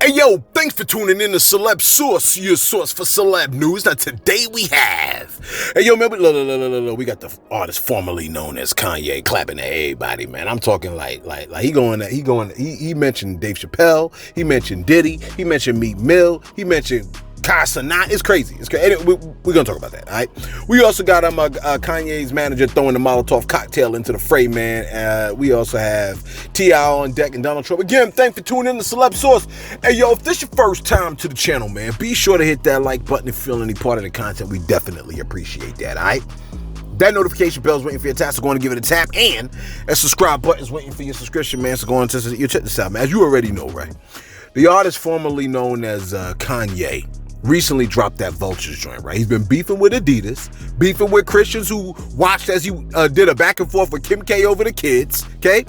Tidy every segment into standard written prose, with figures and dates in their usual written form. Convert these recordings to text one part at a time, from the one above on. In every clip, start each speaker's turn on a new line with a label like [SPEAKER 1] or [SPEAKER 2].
[SPEAKER 1] Hey yo, thanks for tuning in to Celeb Source, your source for celeb news. Now today we have, hey yo, man, we got the artist formerly known as Kanye clapping at everybody, man. I'm talking like he mentioned Dave Chappelle, he mentioned Diddy, he mentioned Meek Mill, he mentioned Kai Cenat. It's crazy. It's crazy. Anyway, we're gonna talk about that. All right. We also got Kanye's manager throwing the Molotov cocktail into the fray, man. We also have T.I. on deck and Donald Trump. Again, thanks for tuning in to Celeb Source. Hey yo, if this your first time to the channel, man, be sure to hit that like button if you feel any part of the content. We definitely appreciate that. All right. That notification bell is waiting for your tap, so go on and give it a tap. And a subscribe button is waiting for your subscription, man. So go on and check this out, man. As you already know, right? The artist formerly known as Kanye recently dropped that Vultures joint, right? He's been beefing with Adidas, beefing with Christians who watched as he did a back and forth with Kim K over the kids, okay?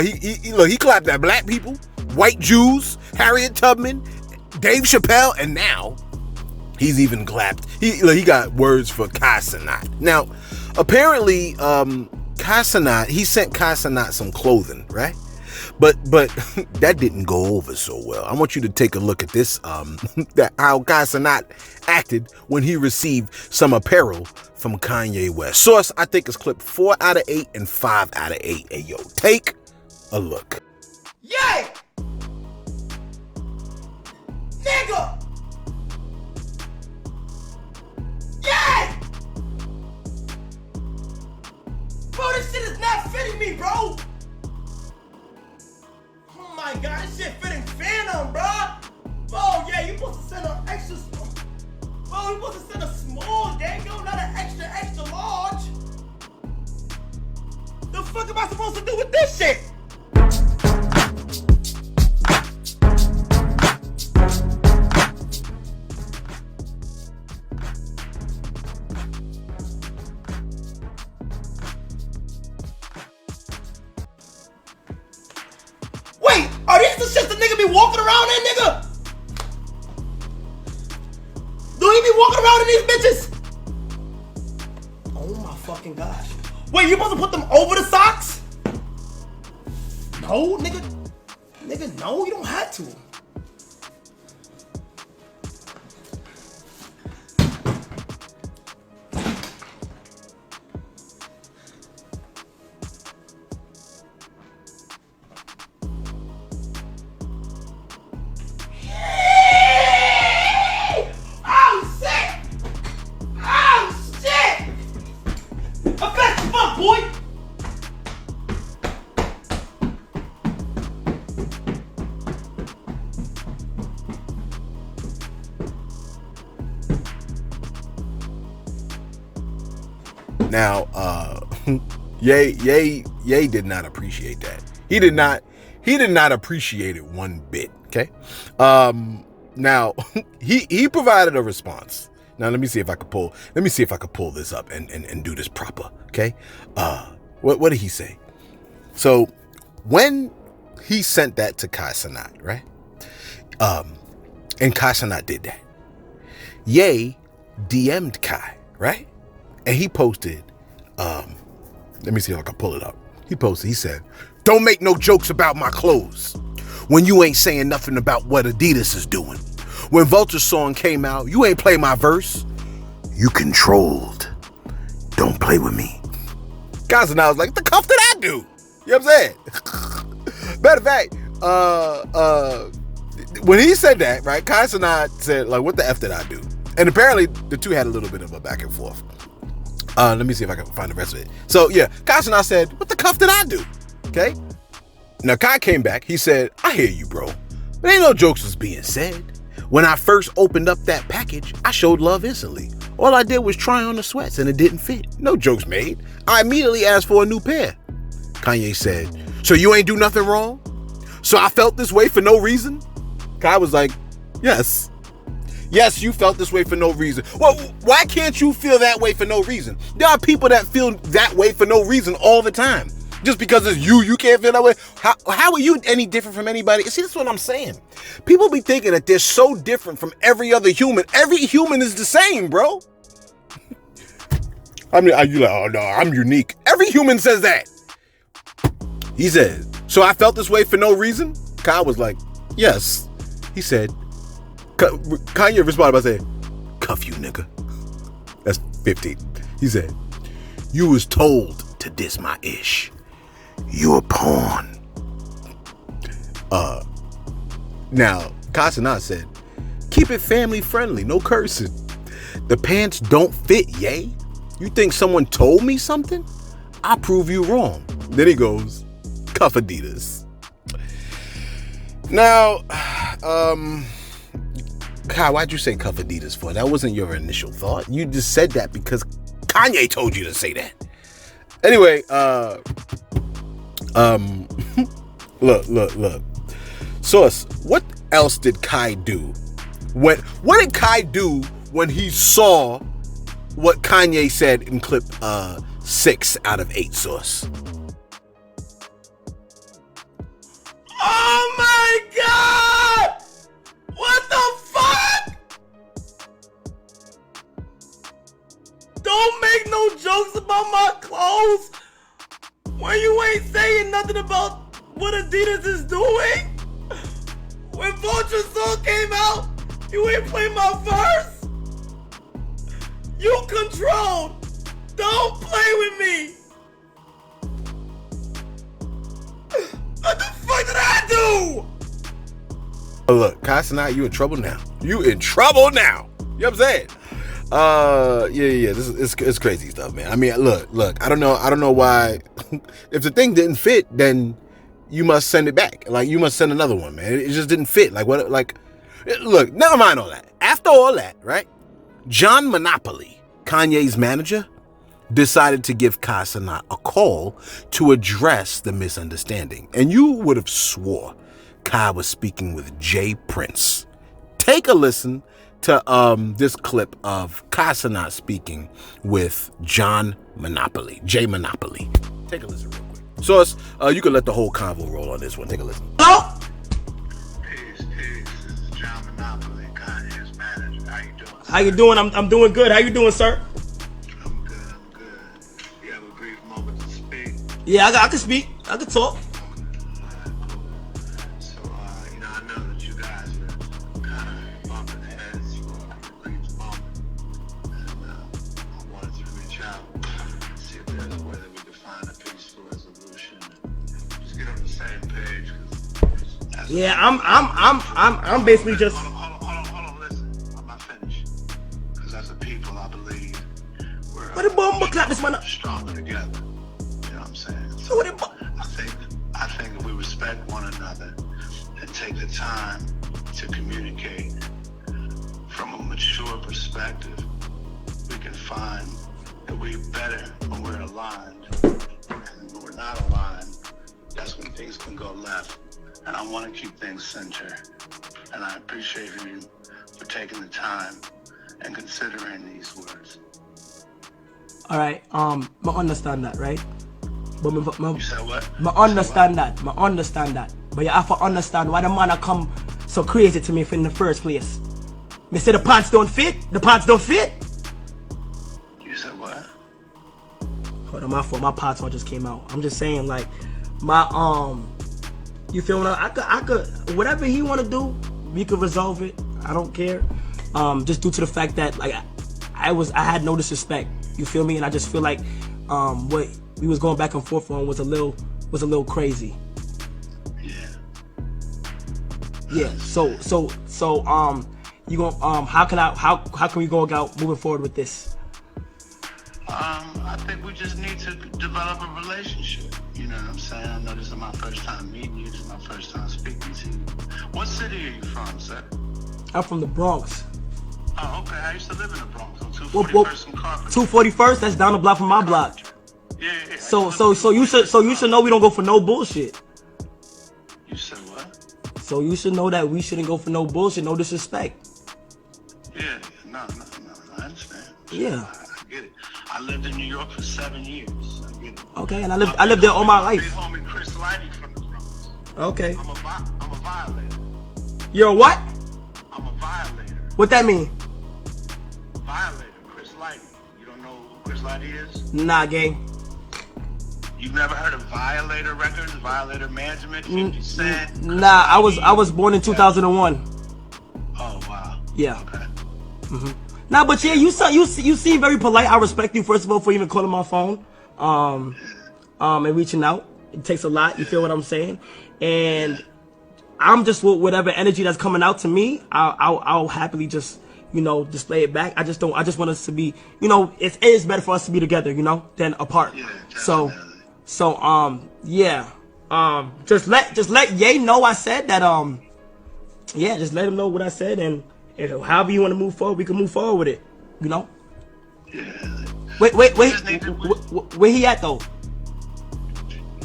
[SPEAKER 1] He clapped at black people, white Jews, Harriet Tubman, Dave Chappelle, and now he's even clapped. He got words for Kai Cenat. Now, apparently, Kai Cenat, he sent Kai Cenat some clothing, right? But that didn't go over so well. I want you to take a look at this, how Kai Cenat acted when he received some apparel from Kanye West. Source, I think, is clip 4 out of 8 and 5 out of 8. Hey, yo, take a look.
[SPEAKER 2] Yay! Nigga! Yay! Bro, this shit is not fitting me, bro! Oh my god, this shit fitting Phantom, bro! Bro, yeah, you supposed to send an extra small. Bro, you supposed to send a small, dango, not an extra large. The fuck am I supposed to do with this shit? Wait, are these the shits the nigga be walking around in, nigga? Do he be walking around in these bitches? Oh my fucking gosh. Wait, you supposed to put them over the socks? No, nigga. Nigga, no, you don't have to. Boy!
[SPEAKER 1] Now, Ye did not appreciate that. He did not appreciate it one bit. Okay. Now he provided a response. Now let me see if I could pull this up and do this proper. Okay. What did he say? So when he sent that to Kai Cenat, right? And Kai Cenat did that. Ye DM'd Kai, right? And he posted, let me see if I can pull it up. He said, "Don't make no jokes about my clothes when you ain't saying nothing about what Adidas is doing. When Vulture's song came out, you ain't play my verse. You controlled. Don't play with me." Kai Cenat was like, "What the cuff did I do?" You know what I'm saying? Matter of fact, when he said that, right, Kai Cenat said, like, "What the F did I do?" And apparently the two had a little bit of a back and forth. Let me see if I can find the rest of it. So yeah, Kai Cenat said, "What the cuff did I do?" Okay. Now Kai came back. He said, "I hear you, bro. But ain't no jokes was being said. When I first opened up that package, I showed love instantly. All I did was try on the sweats and it didn't fit. No jokes made. I immediately asked for a new pair." Kanye said, "So you ain't do nothing wrong? So I felt this way for no reason?" Kai was like, "Yes. Yes, you felt this way for no reason." Well, why can't you feel that way for no reason? There are people that feel that way for no reason all the time. Just because it's you can't feel that way. How are you any different from anybody? See, that's what I'm saying. People be thinking that they're so different from every other human. Every human is the same, bro. I mean, you like, "Oh no, I'm unique." Every human says that. He said, "So I felt this way for no reason?" Kai was like, "Yes. He said, Kanye responded by saying, cuff you, nigga. That's 15. He said, you was told to diss my ish. You a pawn. Now, Kai Cenat said, keep it family friendly, no cursing. The pants don't fit, yay? You think someone told me something? I'll prove you wrong. Then he goes, cuff Adidas. Now, Kai, why'd you say cuff Adidas for? That wasn't your initial thought. You just said that because Kanye told you to say that. Anyway, look. Source, what else did Kai do? What did Kai do when he saw what Kanye said in clip 6 out of 8, Source?
[SPEAKER 2] Oh my God! What the fuck? Don't make no jokes about my clothes when you ain't saying nothing about what Adidas is doing. When Vulture Song came out, you ain't playing my verse. You controlled. Don't play with me. What the fuck did I do?
[SPEAKER 1] Oh, look, Kai Cenat, you in trouble now. You in trouble now. You know what I'm saying? Yeah. This is it's crazy stuff, man. I mean, look. I don't know why. If the thing didn't fit, then you must send it back. Like, you must send another one, man. It just didn't fit. Like, what? Like, look. Never mind all that. After all that, right? John Monopoly, Kanye's manager, decided to give Kai Cenat a call to address the misunderstanding. And you would have swore Kai was speaking with Jay Prince. Take a listen to this clip of Kai Cenat speaking with John Monopoly, Jay Monopoly. Take a listen real quick. Source, you can let the whole convo roll on this one. Take a listen.
[SPEAKER 2] Hello?
[SPEAKER 3] Peace. This is John Monopoly, Kanye's manager. How you doing?
[SPEAKER 2] How you doing? I'm doing good. How you doing, sir?
[SPEAKER 3] I'm good. You have a brief moment to speak?
[SPEAKER 2] Yeah, I can speak. I can talk.
[SPEAKER 3] So, I know that you guys are kind of bumping heads for a brief moment. And I wanted to reach out, see if there's a way that we could find a peaceful resolution. Just get on the same page.
[SPEAKER 2] Yeah, I'm basically just.
[SPEAKER 3] Hold on, listen. I'm not finished. Because as a people, I believe we're
[SPEAKER 2] What the bomb clap this man up?
[SPEAKER 3] stronger together. You know what I'm saying?
[SPEAKER 2] So what the
[SPEAKER 3] I think if we respect one another and take the time to communicate from a mature perspective, we can find that we're better when we're aligned. And when we're not aligned, that's when things can go left. And I want to keep things centered. And I appreciate you for taking the time and considering these words.
[SPEAKER 2] All right. I understand that, right? But
[SPEAKER 3] You said what?
[SPEAKER 2] I understand that. But you have to understand why the man come so crazy to me in the first place. Me say the pants don't fit. The pants don't fit.
[SPEAKER 3] You said what?
[SPEAKER 2] Hold on, my fault. My pants all just came out. I'm just saying, like, my you feel me? I could whatever he want to do, we could resolve it. I don't care. Just due to the fact that, like, I had no disrespect. You feel me? And I just feel like what we was going back and forth on was a little crazy. Yeah. So you gonna how can we go about moving forward with this?
[SPEAKER 3] I think we just need to develop a relationship. You know what I'm saying? I know this is my first time meeting you. This is my first time speaking to you. What city are you from, sir?
[SPEAKER 2] I'm from the Bronx.
[SPEAKER 3] Oh, okay. I used to live in the Bronx on 241st and Carpenter.
[SPEAKER 2] 241st. That's down the block from my block.
[SPEAKER 3] Yeah.
[SPEAKER 2] So you should know we don't go for no bullshit.
[SPEAKER 3] You said what?
[SPEAKER 2] So you should know that we shouldn't go for no bullshit, no disrespect.
[SPEAKER 3] Yeah. No. I understand.
[SPEAKER 2] Yeah.
[SPEAKER 3] I get it. I lived in New York for 7 years. I get it.
[SPEAKER 2] Okay, and I lived there all my life.
[SPEAKER 3] Big homie Chris Lighty from the Bronx.
[SPEAKER 2] Okay.
[SPEAKER 3] I'm a violator.
[SPEAKER 2] You're a what?
[SPEAKER 3] I'm a violator.
[SPEAKER 2] What that mean?
[SPEAKER 3] Violator, Chris Lighty. You don't know who Chris Lighty is?
[SPEAKER 2] Nah, gang.
[SPEAKER 3] You've never heard of Violator Records, Violator Management, 50 Cent?
[SPEAKER 2] Nah, I was born in 2001. Yeah.
[SPEAKER 3] Okay.
[SPEAKER 2] Nah, but yeah, you seem very polite. I respect you, first of all, for even calling my phone, and reaching out. It takes a lot. You feel what I'm saying? And I'm just with whatever energy that's coming out to me. I'll happily just display it back. I just want us to be, it is better for us to be together, than apart.
[SPEAKER 3] Yeah,
[SPEAKER 2] So
[SPEAKER 3] definitely.
[SPEAKER 2] yeah. Just let Ye know I said that. Yeah, just let him know what I said, and if however you want to move forward, we can move forward with it.
[SPEAKER 3] Yeah.
[SPEAKER 2] Wait, where he at though?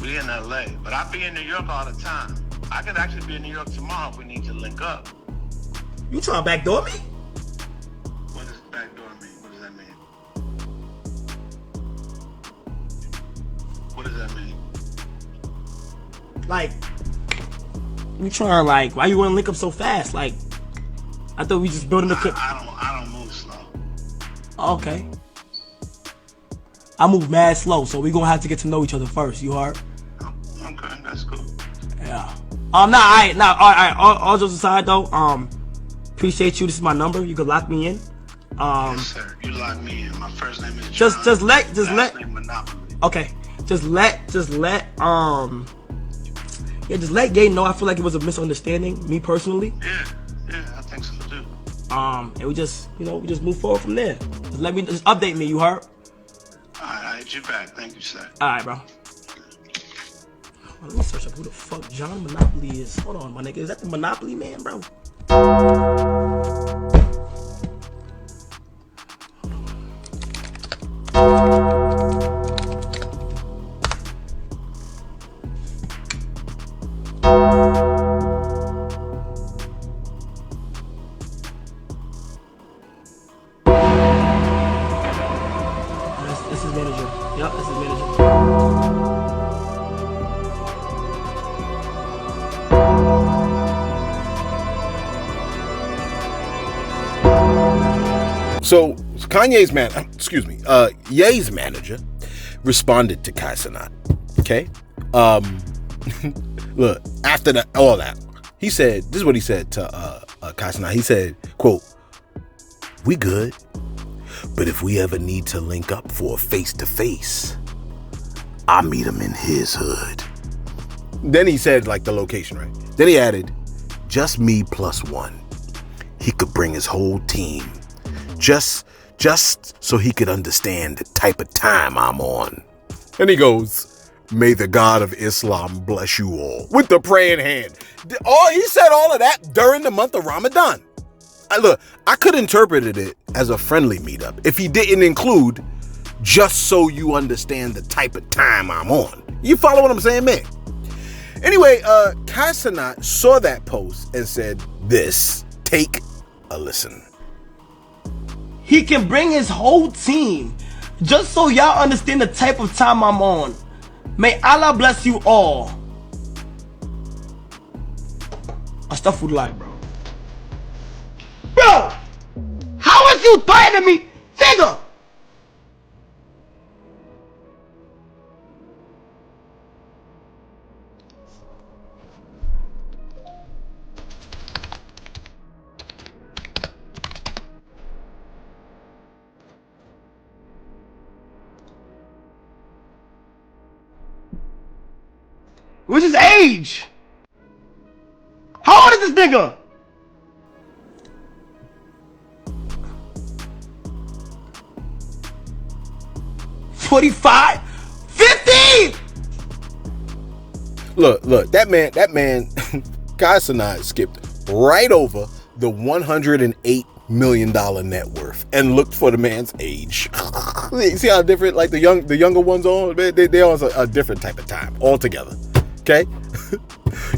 [SPEAKER 3] We in LA, but I be in New York all the time. I could actually be in New York tomorrow if we need to link up.
[SPEAKER 2] You trying to backdoor me?
[SPEAKER 3] What does backdoor mean? What does that mean? What does that mean?
[SPEAKER 2] Like, you trying why you want to link up so fast? Like, I thought we just building the.
[SPEAKER 3] I don't move slow.
[SPEAKER 2] Okay. I move mad slow, so we gonna have to get to know each other first. You heard?
[SPEAKER 3] Okay, that's cool.
[SPEAKER 2] Yeah. All right. All jokes aside though, appreciate you. This is my number. You can lock me in.
[SPEAKER 3] Yes, sir. You lock me in. My first name is John.
[SPEAKER 2] Just let.
[SPEAKER 3] Last name Monopoly.
[SPEAKER 2] Okay. Just let Gay know I feel like it was a misunderstanding, me personally.
[SPEAKER 3] Yeah, I think so too.
[SPEAKER 2] And we just move forward from there. Just update me. You heard?
[SPEAKER 3] I hit you back. Thank you, sir.
[SPEAKER 2] All right, bro. Let me search up who the fuck John Monopoly is. Hold on, my nigga. Is that the Monopoly man, bro? This is manager. Yep, this is manager.
[SPEAKER 1] So Ye's manager responded to Kai Cenat. Okay. Look, after all that, he said, this is what he said to Kai Cenat. He said, quote, "We good, but if we ever need to link up for a face-to-face, I'll meet him in his hood." Then he said, the location, right? Then he added, "Just me plus one. He could bring his whole team. Just so he could understand the type of time I'm on." And he goes, "May the God of Islam bless you all," with the praying hand. He said all of that during the month of Ramadan. I could interpret it as a friendly meetup if he didn't include "just so you understand the type of time I'm on." You follow what I'm saying, man? Anyway, Kai Cenat saw that post and said this. Take a listen.
[SPEAKER 2] He can bring his whole team. Just so y'all understand the type of time I'm on. May Allah bless you all. Astaghfirullah, bro. Bro! How is you threatening me? Nigga! What's his age? How old is this nigga? $45? $50?
[SPEAKER 1] Look, that man, Kai Cenat skipped right over the $108 million net worth and looked for the man's age. See how different, the younger ones on? They on a different type of time altogether. Okay?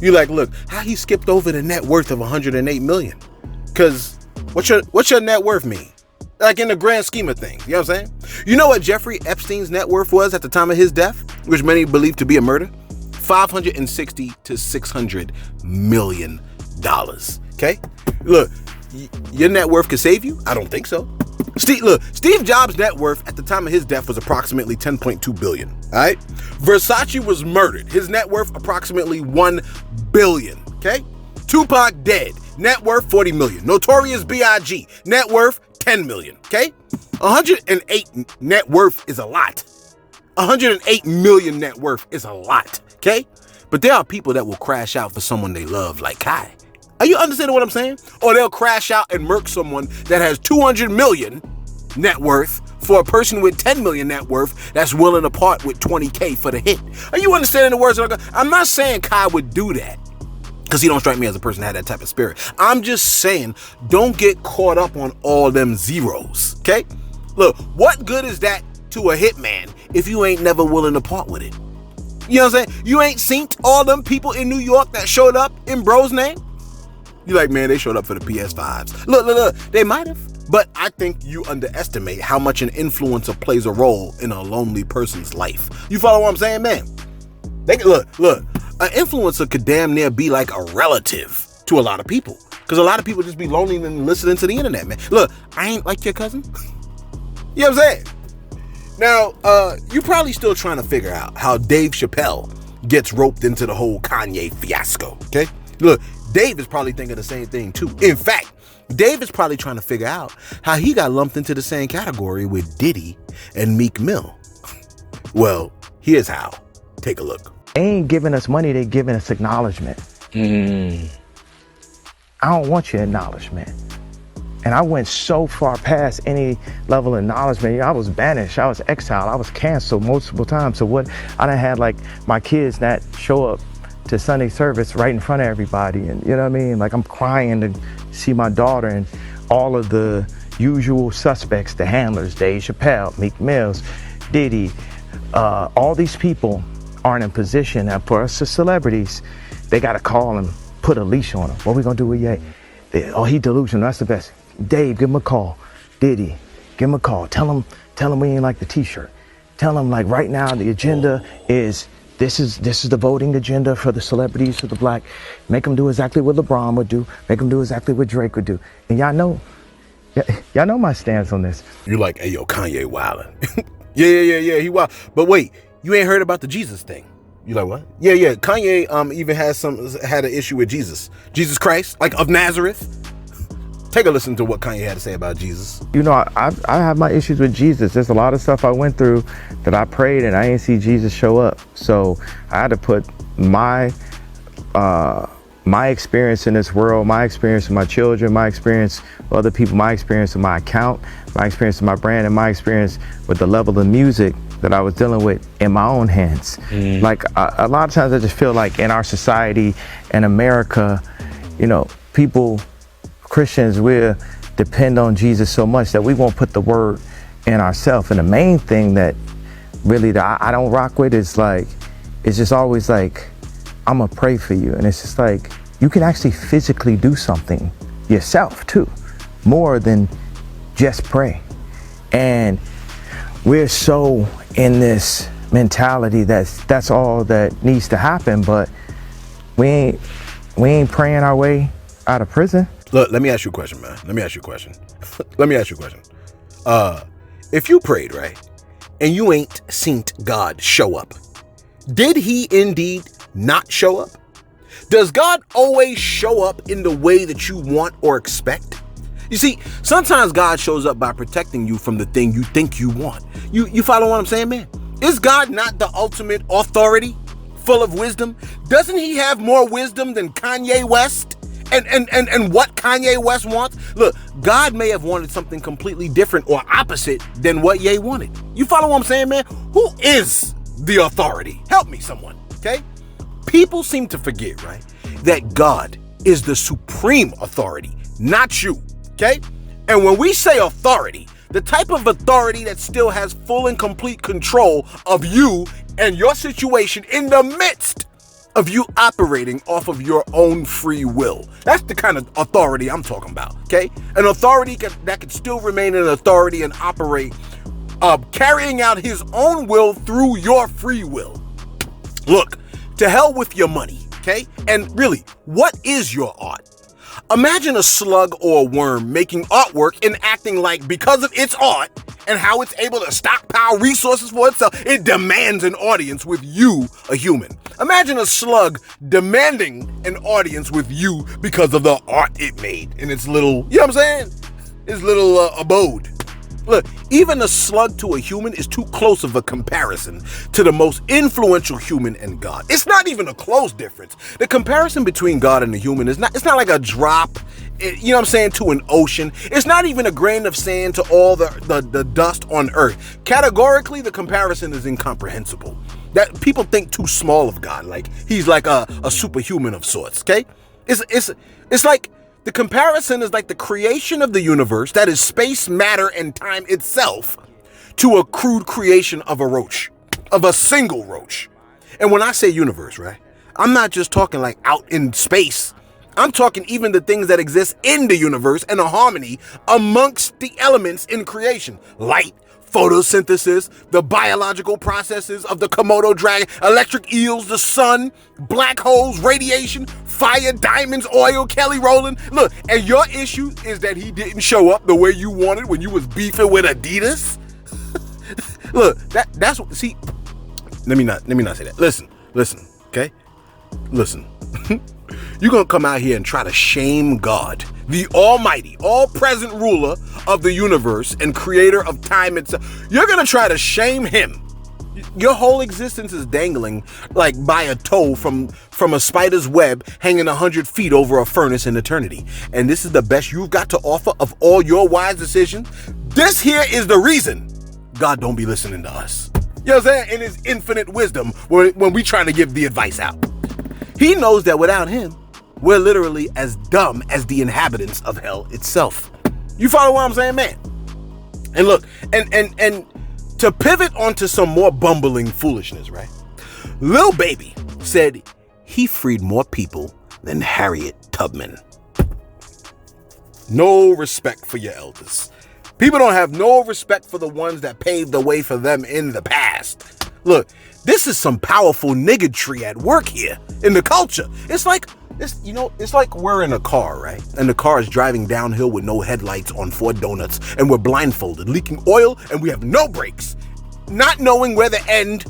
[SPEAKER 1] You look, how he skipped over the net worth of $108 million? Because what's your net worth mean? In the grand scheme of things, you know what I'm saying? You know what Jeffrey Epstein's net worth was at the time of his death, which many believe to be a murder? $560 to $600 million. Okay? Look, your net worth could save you? I don't think so. Steve Jobs' net worth at the time of his death was approximately $10.2 billion. All right? Versace was murdered. His net worth approximately $1 billion. Okay? Tupac dead. Net worth 40 million. Notorious B.I.G. Net worth 10 million. Okay? 108 net worth is a lot. 108 million net worth is a lot. Okay? But there are people that will crash out for someone they love, like Kai. Are you understanding what I'm saying? Or they'll crash out and murk someone that has 200 million net worth for a person with 10 million net worth that's willing to part with 20K for the hit. Are you understanding the words? I'm not saying Kai would do that, because he don't strike me as a person that had that type of spirit. I'm just saying, don't get caught up on all them zeros, okay? Look, what good is that to a hitman if you ain't never willing to part with it? You know what I'm saying? You ain't seen all them people in New York that showed up in bro's name? You like, man, they showed up for the PS5s. Look, they might have. But I think you underestimate how much an influencer plays a role in a lonely person's life. You follow what I'm saying, man? Look, an influencer could damn near be like a relative to a lot of people. Because a lot of people just be lonely and listening to the internet, man. Look, I ain't like your cousin. You know what I'm saying? Now, you probably still trying to figure out how Dave Chappelle gets roped into the whole Kanye fiasco, okay? Look, Dave is probably thinking the same thing too. In fact, Dave is probably trying to figure out how he got lumped into the same category with Diddy and Meek Mill. Well, here's how. Take a look.
[SPEAKER 4] They ain't giving us money, they giving us acknowledgement. I don't want your acknowledgement. And I went so far past any level of acknowledgement. I was banished, I was exiled, I was canceled multiple times. So what, I done had like my kids that show up to Sunday service right in front of everybody. And you know what I mean? Like I'm crying to see my daughter, and all of the usual suspects, the handlers, Dave Chappelle, Meek Mills, Diddy, all these people aren't in position. And for us as celebrities, they got to call and put a leash on them. What we gonna do with Ye? He delusional, that's the best. Dave, give him a call. Diddy, give him a call. Tell him we ain't like the t-shirt. Tell him like right now the agenda is this is the voting agenda for the celebrities, for the black. Make them do exactly what LeBron would do. Make them do exactly what Drake would do. And y'all know my stance on this.
[SPEAKER 1] You like, hey, yo, Kanye wildin'. yeah, he wild. But wait, you ain't heard about the Jesus thing. You like what? Yeah. Kanye even had an issue with Jesus Christ, like of Nazareth. Take a listen to what Kanye had to say about Jesus.
[SPEAKER 4] You know, I have my issues with Jesus. There's a lot of stuff I went through that I prayed and I didn't see Jesus show up. So I had to put my experience in this world, my experience with my children, my experience with other people, my experience with my account, my experience with my brand, and my experience with the level of music that I was dealing with in my own hands. Like a lot of times I just feel like in our society in America, you know, Christians will depend on Jesus so much that we won't put the word in ourselves. And the main thing that really that I don't rock with is like, it's just always like, I'm gonna pray for you. And it's just like, you can actually physically do something yourself too, more than just pray. And we're so in this mentality that's all that needs to happen, but we ain't praying our way out of prison.
[SPEAKER 1] Look, let me ask you a question, man. Let me ask you a question. If you prayed, right, and you ain't seen God show up, did he indeed not show up? Does God always show up in the way that you want or expect? You see, sometimes God shows up by protecting you from the thing you think you want. You follow what I'm saying, man? Is God not the ultimate authority, full of wisdom? Doesn't he have more wisdom than Kanye West? And what Kanye West wants? Look, God may have wanted something completely different or opposite than what Ye wanted. You follow what I'm saying, man? Who is the authority? Help me, someone, okay? People seem to forget, right, that God is the supreme authority, not you, okay? And when we say authority, the type of authority that still has full and complete control of you and your situation in the midst of you operating off of your own free will. That's the kind of authority I'm talking about, okay? An authority that can still remain an authority and operate, carrying out his own will through your free will. Look, to hell with your money, okay? And really, what is your art? Imagine a slug or a worm making artwork and acting like because of its art, and how it's able to stockpile resources for itself, it demands an audience with you, a human. Imagine a slug demanding an audience with you because of the art it made in its little, you know what I'm saying? Its little abode. Look, even a slug to a human is too close of a comparison to the most influential human and God. It's not even a close difference. The comparison between God and the human it's not like a drop, you know what I'm saying, to an ocean. It's not even a grain of sand to all the dust on earth. Categorically, the comparison is incomprehensible. That people think too small of God, like he's like a superhuman of sorts, okay? It's like the comparison is like the creation of the universe, that is space, matter, and time itself, to a crude creation of a roach, of a single roach. And when I say universe, right, I'm not just talking like out in space. I'm talking even the things that exist in the universe and a harmony amongst the elements in creation. Light, photosynthesis, the biological processes of the Komodo dragon, electric eels, the sun, black holes, radiation, fire, diamonds, oil, Kelly Rowland. Look, and your issue is that he didn't show up the way you wanted when you was beefing with Adidas. Look, that's what, see, let me not say that. Listen, okay? Listen. You're going to come out here and try to shame God, the almighty, all-present ruler of the universe and creator of time itself. You're going to try to shame him. Your whole existence is dangling like by a toe from a spider's web hanging 100 feet over a furnace in eternity. And this is the best you've got to offer of all your wise decisions. This here is the reason God don't be listening to us. You know what I'm saying? In his infinite wisdom when we trying to give the advice out. He knows that without him, we're literally as dumb as the inhabitants of hell itself. You follow what I'm saying, man? And look, and to pivot onto some more bumbling foolishness, right? Lil Baby said he freed more people than Harriet Tubman. No respect for your elders. People don't have no respect for the ones that paved the way for them in the past. Look, this is some powerful niggardry at work here in the culture. It's like we're in a car, right? And the car is driving downhill with no headlights on 4 donuts, and we're blindfolded, leaking oil, and we have no brakes, not knowing where the end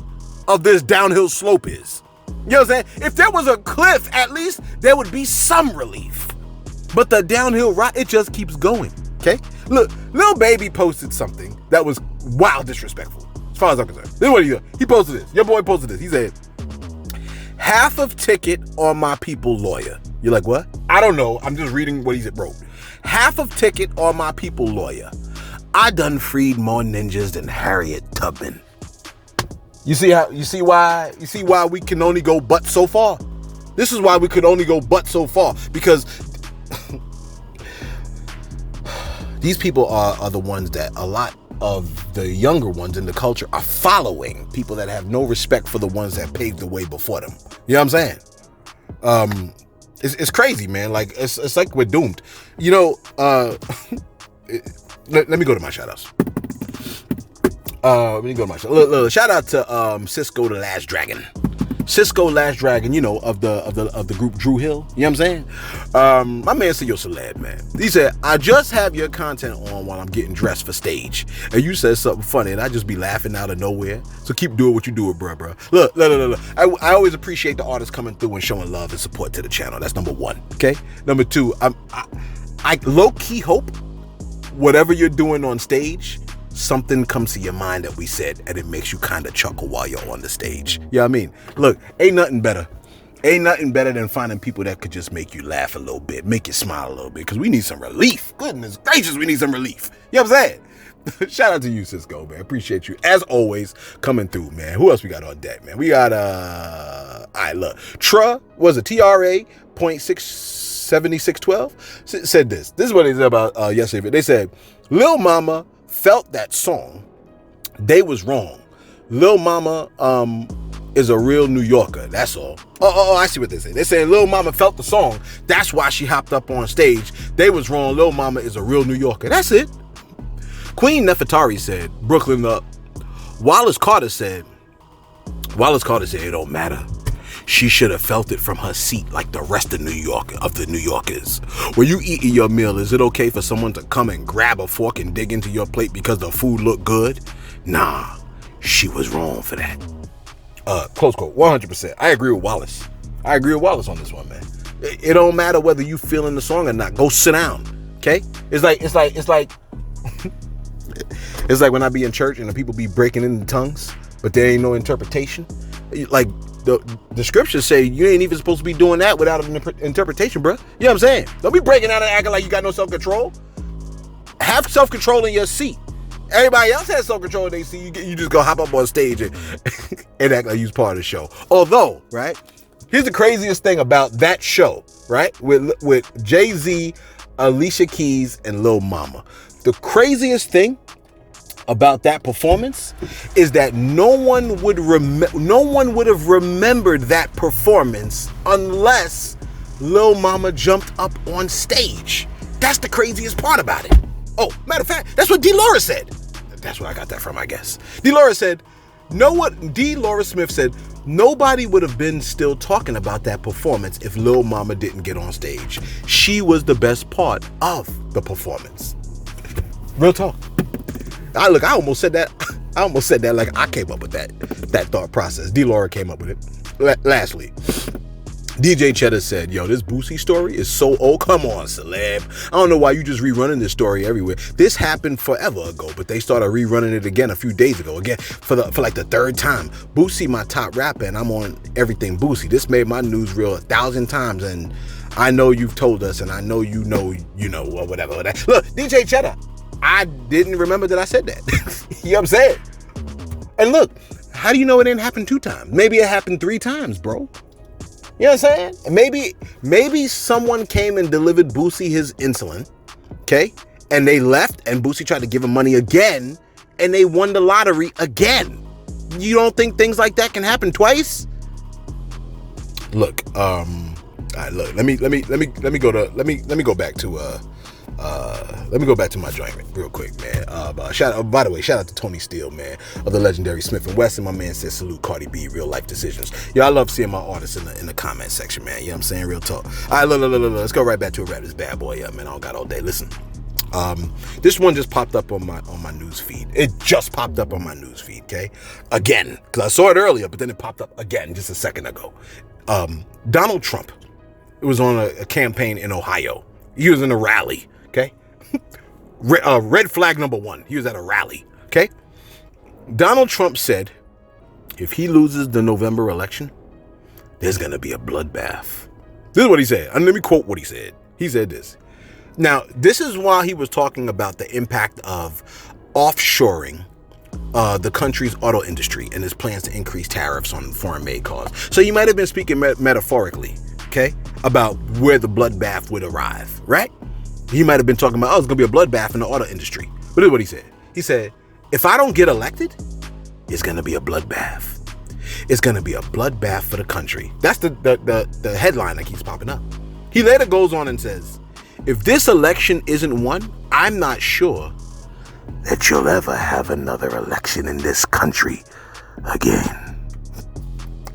[SPEAKER 1] of this downhill slope is. You know what I'm saying? If there was a cliff, at least there would be some relief. But the downhill ride, it just keeps going, okay? Look, Lil Baby posted something that was wild disrespectful. As far as I'm concerned. This is what he did. He posted this. Your boy posted this. He said, half of ticket on my people lawyer. You're like, what? I don't know. I'm just reading what he wrote. Half of ticket on my people lawyer. I done freed more ninjas than Harriet Tubman. You see why we can only go but so far? This is why we could only go but so far. Because these people are the ones that a lot of the younger ones in the culture are following, people that have no respect for the ones that paved the way before them. You know what I'm saying? It's crazy, man. Like it's like we're doomed. You know, let me go to my shout outs. Let me go to my shout. Look, shout out to Cisco the Last Dragon. Cisco Last Dragon, you know, of the group Drew Hill. You know what I'm saying? My man said, yo, celeb, man. He said, I just have your content on while I'm getting dressed for stage. And you said something funny, and I just be laughing out of nowhere. So keep doing what you do, bro. Look. I always appreciate the artists coming through and showing love and support to the channel. That's number 1, okay? Number 2, I low-key hope whatever you're doing on stage, something comes to your mind that we said, and it makes you kind of chuckle while you're on the stage. You know what I mean? Look, ain't nothing better than finding people that could just make you laugh a little bit, make you smile a little bit, because we need some relief. Goodness gracious, we need some relief. You know what I'm saying? Shout out to you, Cisco, man. Appreciate you, as always, coming through, man. Who else we got on deck, man? We got, all right, look. TRA 0.7612 said this. This is what they said about yesterday. They said, Lil Mama felt that song. They was wrong. Lil Mama is a real New Yorker. That's all. Oh, I see what they say. They saying Lil Mama felt the song. That's why she hopped up on stage. They was wrong. Lil Mama is a real New Yorker. That's it. Queen Nefertari said, Brooklyn up. Wallace Carter said, it don't matter. She should have felt it from her seat like the rest of the New Yorkers. When you eating your meal, is it okay for someone to come and grab a fork and dig into your plate because the food looked good? Nah, she was wrong for that. Close quote, 100%. I agree with Wallace. I agree with Wallace on this one, man. It don't matter whether you feeling the song or not. Go sit down, okay? It's like it's like when I be in church and the people be breaking into tongues, but there ain't no interpretation. Like the scriptures say you ain't even supposed to be doing that without an interpretation, bro. You know what I'm saying? Don't be breaking out and acting like you got no self-control. Have self-control in your seat. Everybody else has self-control in their seat. You just go hop up on stage and act like you's part of the show. Although, right, here's the craziest thing about that show, right, with Jay-Z, Alicia Keys, and Lil Mama. The craziest thing about that performance is that no one would have remembered that performance unless Lil Mama jumped up on stage. That's the craziest part about it. Oh, matter of fact, that's what D. Laura said. That's where I got that from, I guess. D. Laura said, D. Laura Smith said, nobody would have been still talking about that performance if Lil Mama didn't get on stage. She was the best part of the performance. Real talk. I almost said that. I almost said that like I came up with that thought process. D. Laura came up with it. Lastly, DJ Cheddar said, yo, this Boosie story is so old. Come on, celeb. I don't know why you just rerunning this story everywhere. This happened forever ago, but they started rerunning it again a few days ago. Again, for like the third time. Boosie, my top rapper, and I'm on everything Boosie. This made my newsreel 1,000 times, and I know you've told us, and I know you know, or whatever. Look, DJ Cheddar, I didn't remember that I said that. You know what I'm saying? And look, how do you know it didn't happen 2 times? Maybe it happened 3 times, bro. You know what I'm saying? Maybe someone came and delivered Boosie his insulin, okay? And they left, and Boosie tried to give him money again, and they won the lottery again. You don't think things like that can happen twice? Look, all right, look. Let me go back to my joint real quick, man. By the way, shout out to Tony Steele, man, of the legendary Smith & Wesson. My man says salute Cardi B, real life decisions. Yo, I love seeing my artists in the comment section, man. You know what I'm saying? Real talk. All right, look. Let's go right back to a rap this bad boy up, man. I don't got all day. Listen. This one just popped up on my news feed. It just popped up on my news feed, okay? Again, because I saw it earlier, but then it popped up again just a second ago. Donald Trump, it was on a campaign in Ohio. He was in a rally, okay? Red flag number 1. He was at a rally, okay? Donald Trump said, if he loses the November election, there's going to be a bloodbath. This is what he said. And let me quote what he said. He said this. Now, this is while he was talking about the impact of offshoring the country's auto industry and his plans to increase tariffs on foreign-made cars. So you might have been speaking metaphorically, okay, about where the bloodbath would arrive, right? He might have been talking about, it's going to be a bloodbath in the auto industry. But this is what he said. He said, if I don't get elected, it's going to be a bloodbath. It's going to be a bloodbath for the country. That's the headline that keeps popping up. He later goes on and says, if this election isn't won, I'm not sure that you'll ever have another election in this country again.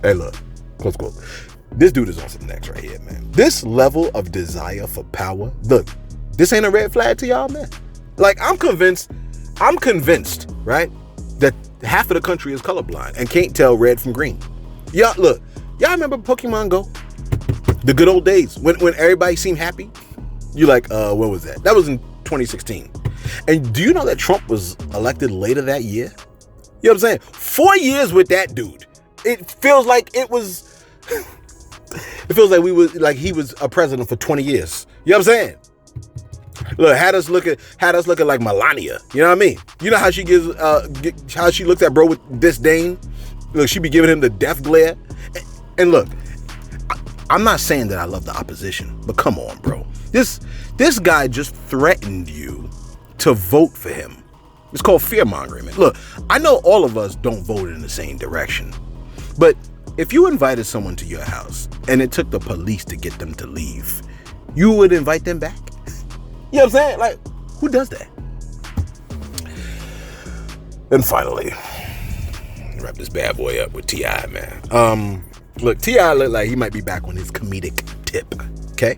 [SPEAKER 1] Hey, look, close quote. This dude is on some next right here, man. This level of desire for power, look, this ain't a red flag to y'all, man. Like, I'm convinced, right, that half of the country is colorblind and can't tell red from green. Y'all, look, y'all remember Pokemon Go? The good old days when everybody seemed happy? You like, when was that? That was in 2016. And do you know that Trump was elected later that year? You know what I'm saying? 4 years with that dude. It feels like he was a president for 20 years. You know what I'm saying? Look, had us looking like Melania. You know what I mean? You know how she how she looks at bro with disdain? Look, she be giving him the death glare. And look, I'm not saying that I love the opposition, but come on, bro. This guy just threatened you to vote for him. It's called fear-mongering, man. Look, I know all of us don't vote in the same direction, but if you invited someone to your house and it took the police to get them to leave, you would invite them back? You know what I'm saying? Like, who does that? And finally, wrap this bad boy up with T.I., man. Look, T.I. look like he might be back on his comedic tip, okay?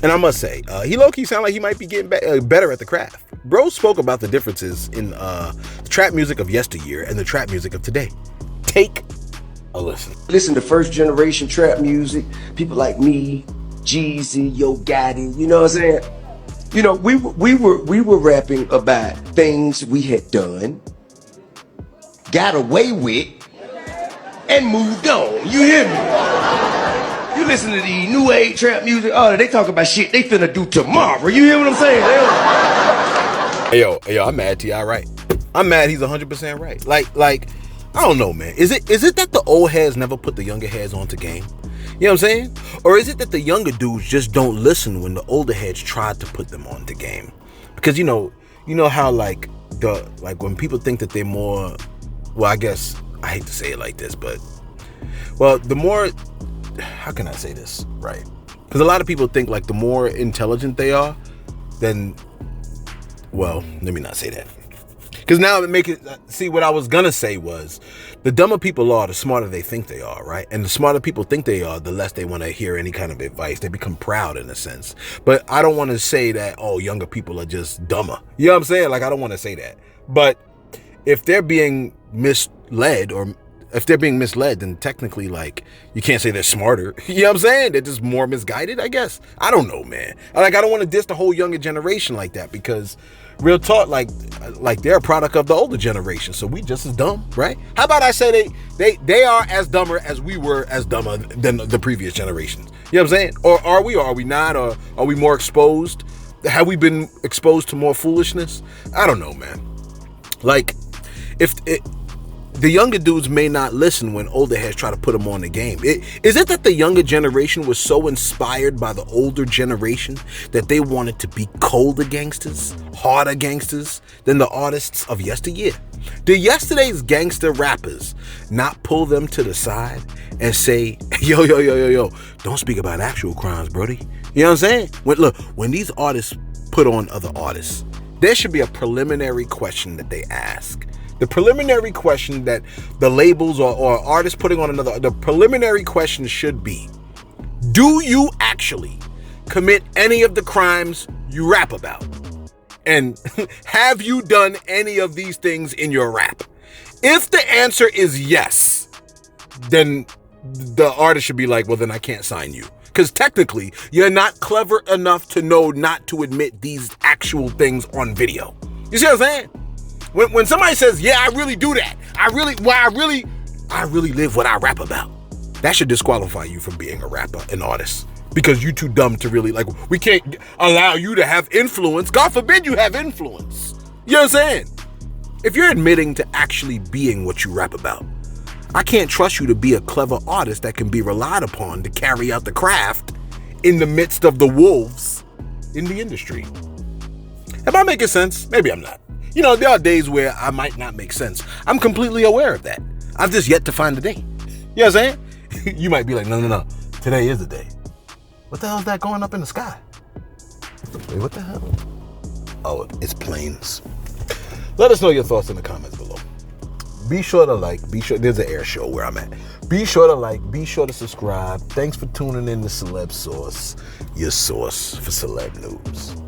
[SPEAKER 1] And I must say, he low-key sound like he might be getting better at the craft. Bro spoke about the differences in the trap music of yesteryear and the trap music of today. Take a listen.
[SPEAKER 5] Listen to first generation trap music, people like me, Jeezy, Yo Gotti, you know what I'm saying? You know, we were rapping about things we had done, got away with, and moved on. You hear me? You listen to the new age trap music, oh, they talk about shit they finna do tomorrow. You hear what I'm saying?
[SPEAKER 1] Hey, yo, I'm mad T.I. right. I'm mad he's 100% right. Like, I don't know, man. Is it that the old heads never put the younger heads onto game? You know what I'm saying? Or is it that the younger dudes just don't listen when the older heads tried to put them onto game? Because you know how like when people think that they're more, well, I guess I hate to say it like this, but well, the more, how can I say this right? Because a lot of people think like the more intelligent they are, then, well, let me not say that. Because now see, what I was gonna say was, the dumber people are, the smarter they think they are, right? And the smarter people think they are, the less they want to hear any kind of advice. They become proud in a sense. But I don't want to say that, oh, younger people are just dumber. You know what I'm saying? Like, I don't want to say that. But if they're being misled, then technically, like, you can't say they're smarter. You know what I'm saying? They're just more misguided, I guess. I don't know, man. Like, I don't want to diss the whole younger generation like that, because real talk, like they're a product of the older generation, so we just as dumb, right? How about I say they are as dumber as we were as dumber than the previous generations? You know what I'm saying? Or are we not? Or are we more exposed? Have we been exposed to more foolishness? I don't know, man. Like, the younger dudes may not listen when older heads try to put them on the game. Is it that the younger generation was so inspired by the older generation that they wanted to be colder gangsters, harder gangsters than the artists of yesteryear? Did yesterday's gangster rappers not pull them to the side and say, yo, don't speak about actual crimes, brody? You know what I'm saying? When these artists put on other artists, there should be a preliminary question that they ask. The preliminary question that the labels or artists putting on the preliminary question should be, do you actually commit any of the crimes you rap about? And have you done any of these things in your rap? If the answer is yes, then the artist should be like, well, then I can't sign you. Because technically, you're not clever enough to know not to admit these actual things on video. You see what I'm saying? When somebody says, yeah, I really do that, I really live what I rap about, that should disqualify you from being a rapper, an artist, because you're too dumb to really, like, we can't allow you to have influence. God forbid you have influence. You know what I'm saying? If you're admitting to actually being what you rap about, I can't trust you to be a clever artist that can be relied upon to carry out the craft in the midst of the wolves in the industry. Am I making sense? Maybe I'm not. You know, there are days where I might not make sense. I'm completely aware of that. I've just yet to find the day. You know what I'm saying? You might be like, no. Today is the day. What the hell is that going up in the sky? Wait, what the hell? Oh, it's planes. Let us know your thoughts in the comments below. Be sure to there's an air show where I'm at. Be sure to be sure to subscribe. Thanks for tuning in to Celeb Source, your source for celeb news.